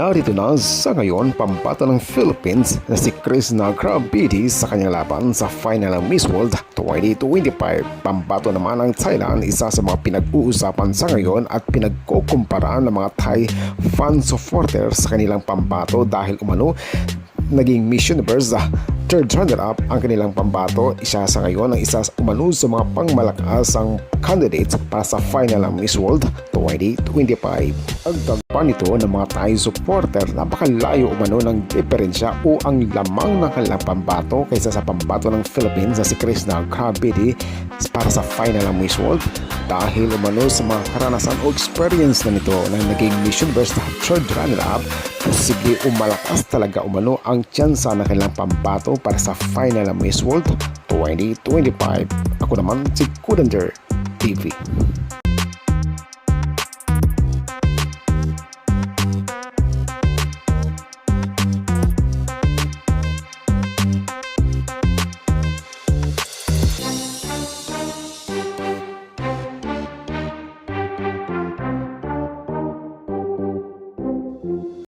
Narito na sa ngayon pambato ng Philippines na si Krishna Grabidi sa kanyang laban sa final ng Miss World 2025. Pambato naman ng Thailand, isa sa mga pinag-uusapan sa ngayon at pinagkukumpara ng mga Thai fan supporters sa kanilang pambato dahil umano naging Miss Universe third runner-up ang kanilang pambato. Isa sa ngayon ang isa umano sa mga pangmalakas ang candidates para sa final ng Miss World 2025. Ang tagpan nito ng mga Thai supporter, napakalayo umano ng diferensya o ang lamang ng kanilang pambato kaysa sa pambato ng Philippines na si Krishna Grabidi para sa final ng Miss World dahil umano sa mga karanasan o experience na nito na naging Miss Universe third runner-up. Posible umalakas talaga umano ang tsansa ng kanilang pambato para sa final ng Miss World 2025. Ako naman si Kudander TV.